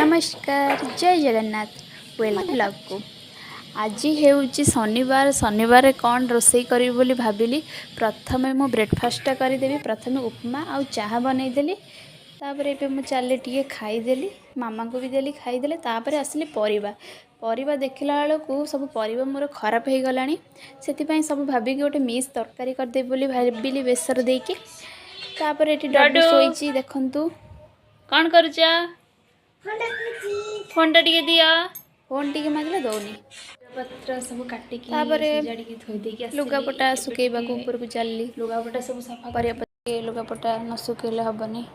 नमस्कार जय Jagannath welcome blog को। आज हेउची शनिवार शनिवार कौन रोसई करी बोली भाविली। प्रथमे मु ब्रेकफास्ट करदेवी। प्रथमे उपमा आउ चाहा बनईदेली। तापर एबे मु चले टिके खाईदेली। मामा को भी देली खाईदेले। तापर आसली परिबा देखला बेलू सब परिबा मोर खराब हो गलानी। से सब भाविकी गोटे मिक्स तरकारी करदेवी बोली भाविली बेसर देकी। तापर एटी डडू सोईची देखंतु कौन करूचा फोन टी दिया फोन टी मांगले दौनी पत्र सब काटिकी थोई देकी लुगापटा सुखेबा ऊपर को चलली। लुगापटा सब सफा करिया लुगापटा न सुखेले हबनी।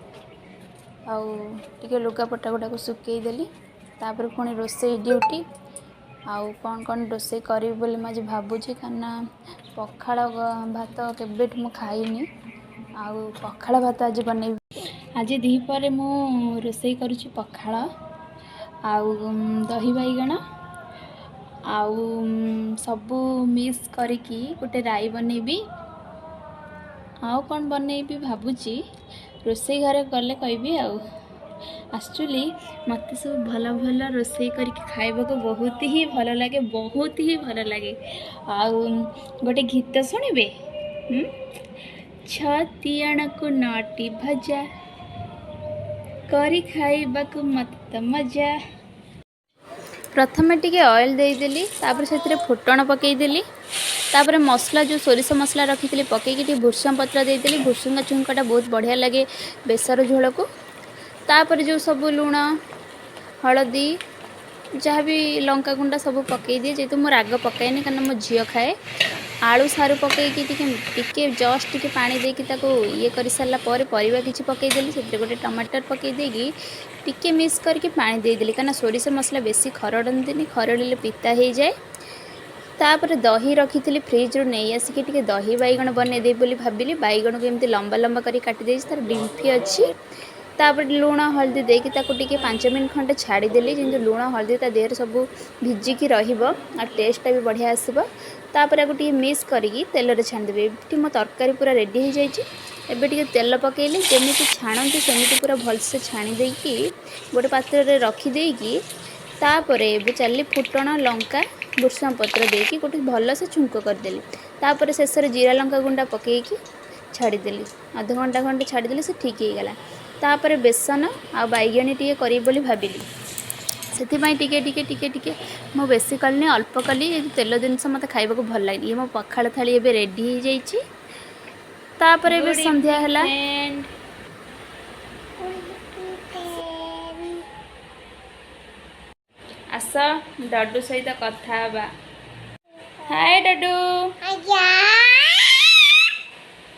आउ टिके लुगापटा गुड़ा को सुखई देली। तापर पुणी रोसई ड्यूटी आउ कौन कौन रोसई करी बोली आज भाबुची। काना पखाड़ भात केबेठ मु खाइनी। आउ पखाड़ भात आज बनै। आज दीपर मु रोसई करुची पखाड़ आउ दही बैगण आउ सबू मिक्स करिकी गोटे राई बनैबी। आउ कौन बनैबी भाबुची रोसई घरे गले कहबी। आउ एक्चुअली मत सब भल भल रोसई करके खाइबा को बहुत ही भल लगे, बहुत ही भल लगे। आउ गोटे गीत शुणिबे छतियाण को नटी भजा करी खाइबा को मत मजा। प्रथमे टिके ऑयल देदेली। तापर से फुटण पकईदेली। तापर मसला जो सोरिष मसला रखी पकईकी भूसंग पत्र देदेली। भूसंग छुंकटा बहुत बढ़िया लगे बेसर झोल को। तापर जो सब लुण हलदी जहाँ भी लंका गुंडा सब पकई दिए। जेहेतु मो राग पकाएनि कारण मो झील खाए। आलू सारू पकईकी टिके जस्ट टिके पानी देकी ताको ये कर सारा पर परिबा किछि पकईदेली। से गोटे टमाटर पकई देगी टिके मिक्स करके पानी देदेली। कारण सोरिष मसला बेसी खरड़ती खरड़े पिता हो जाए। तापर दही रखी फ्रिज रू नहीं आसिक टिके दही बैगण बनईदे बोली भाविली। बैगण को एमती लंबा लंबा कर काटिदे तार डिम्फी अच्छी। तापर लुण हल्दी देकी ताको टिके 5 मिनट खंडे छाड़ीदेली। जेमती लुण हल्दी ता देहर सब भिजिकी रहिबो और टेस्टा भी बढ़िया आसिबो। तापर आगो टिके मिक्स करिकी तेल छाणीदेबे। एठी मो तरकारी पूरा रेडी हो जाइए। एबे टिके तेल पकेइले जेमिति छाणती सेमिति पूरा भलसे छाणी देकी गोटे पात्र रे रखी देकी। तापर एबे चली फुटण लंका भूसंग पत्र देकी गोटे भलसे छुंक करदेली। तापर शेष जीरा लंका गुंडा पकेइकी छाड़ीदेली। आधा घंटा खंडे छाड़ीदेली से ठीक हो गला। तापर बेसन आ बैगणी टिके करी बोली भाविली। से टिके टिके टिके टिके मु बेसी कलनी अल्प कली। तेल जिनस मत खाइबा को भल लगे। ये मो पखाड़ थाली एबे रेडी हो जाइए। तापर एबे संध्या हला। आस डडू सहित कथा बा। हाय डडू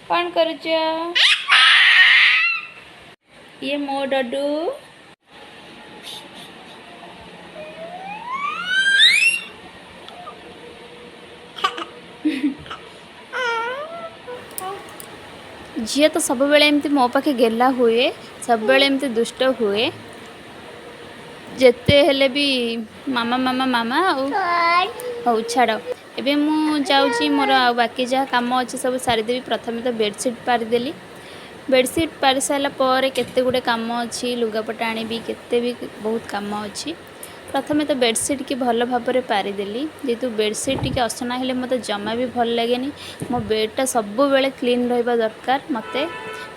कौन करुच? ये मो डडू झील तो सब बेले एमती मो पाखे गेला हुए, सब बेले एमती दुष्ट हुए। जेते हेले भी मामा मामा मामा हौ छाड़। एबे मु जाउची मोर आ बाकी जहाँ काम अच्छे सब सारीदेवी। प्रथमे तो बेडसीट पारिदेली। बेडसीट पारि सारा पर केते गुडे काम अच्छी लुगापटा आनिबी केते भी बहुत काम अच्छी। प्रथमे तो बेडसीट की भल भाव में पारिदेली। जेहेतु बेडसीट टी असना हेले मत जमा भी भल लगे। मो बेडटा सब बेले क्लीन रहा दरकार। मत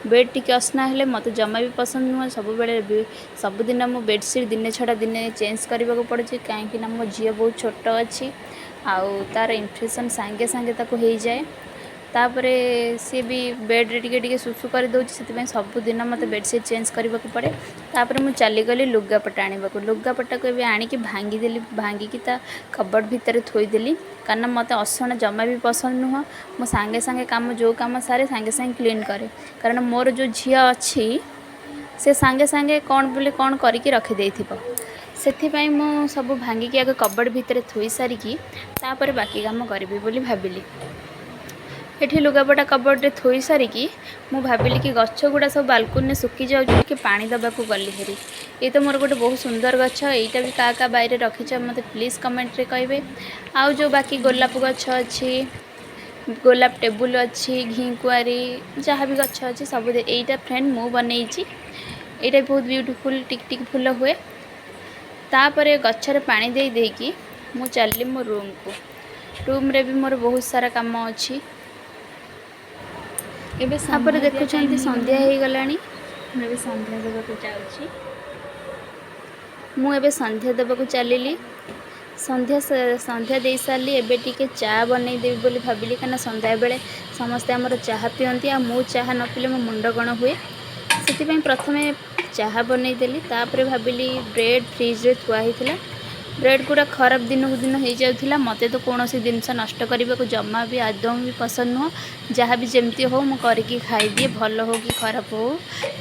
बेड टी असना हेले मत जमा भी पसंद नुह। सबुदिन मो बेडसीट दिने छड़ा दिने चेंज करने को पड़े। कहीं मो झी बहुत छोट अच्छी आउ तार इन्फेक्शन सांगे सांगे ताको हो जाए। तापर सी भी बेड रे टिके सुसु कर दउछि। से सबुदिन मत बेडसीट चेंज करने को पड़े। तापर मु चलीगली लुगापटा आनिबाकू। लुगापटा को एबे आनिकी भांगीदेली। भांगिकी ता कबर्ड भितर थोईदेली। कारण मत असना जमा भी पसंद नुह। मो सांगे सांगे काम जो काम सारे सांगे सांगे क्लीन करे। कारण मोर जो झी अच्छी से सांगे सांगे कौन बोले कौन करके रखी देथिबो। सेथिपाई मु सब भांगिकी आगे कबर्ड भितर थोई सारिकी तापर बाकी काम करबी बोली भाबिली। एठी लुगापटा कबर्ड थोई सारिकी मु भाविली कि गछ गुड़ा सब बालकोनी सुखी जाऊँ कि पानी दबाकू गली हेरी। ये तो मोर गोटे बहुत सुंदर गछ। यहीटा भी क्या बाहर रखीच मत प्लीज कमेंट रे कहे। आउ जो बाकी गोलाप गछ अच्छी गोलाप टेबुल अच्छी घी कुआरी जहाँ भी गछ अच्छी सब यहीटा फ्रेंड मु बनई। यहाँ बहुत ब्यूटीफुल टिक टिक फूल हुए। तापरे गच्छरे पानी दे देकी मु चलली मो रूम को। रूम रे भी मोर बहुत सारा काम अच्छी। एबे तापरे देखुछंती संध्या हो गलानी। मैं भी संध्या देवाक जाउछि। मु एबे संध्या देवाक चलिली। संध्या दे सारी एबे टिके चा बनै देवी बोली भाबिली काना संध्या बेले समस्ते हमर चाहा पियंती आ मु चाहा न पिले मो मुंड गण हुए। से प्रथमे चाहा बनै देली तापरे भाबिली ब्रेड फ्रिज रे थुआ हिथिला। ब्रेड गुड़ा खराब दिन को दिन हो जाउथिला। मते तो कोनोसी जिनस नष्ट करबा को जम्मा भी आदम भी पसंद नुह। जहाँ भी जमती हो मु करके खाई दिए भल हो कि खराब हो,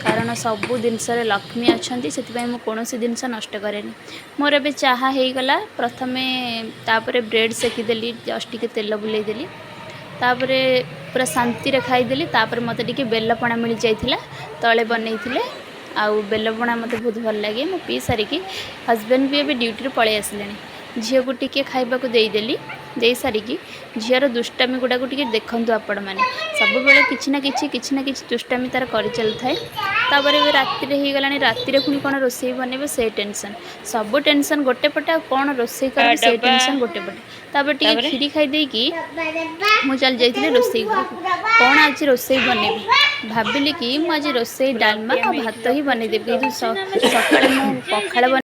कारण सबू जिनस लक्ष्मी अच्छा से मु कोनोसी जिनस नष्ट करेनी। मोर एबे चाहा हो गला। प्रथमे तापरे ब्रेड सेकीदेली, जस्ट टिके तेल बुलाई देली, तापरे पूरा शांति रे खाईदेली। तापरे मते टिके बेलपणा मिल जाइथिला, तले बनैथिले आउ बेलपणा मते बहुत भल लगे। मु पी सारिकी हस्बैंड भी एबे ड्यूटी रे पळे आसिलेनी। झील को टिके खाइबा को देदेली। दे सारिकी झीर दुष्टामी गुड़ा को टिके देखंतु आपण माने सब बेले किछि ना किछि दुष्टामी तार करि चल थाए। तापर एबे राति रे ही गलानी। राति रे पुनी कोन रोसई बनेबे से टेंशन, सब टेंशन गोटे पटे, कोन रोसई करबे से टेंशन गोटे पटे। तापर टिके खीरी खाई देई की मु चल जाइथिले रोसई घर को। कोन आज रोसई बनेबे भाबिली कि मु आज रोसई डालमा आ भात ही बने देबे। सकाळे मु पखाळ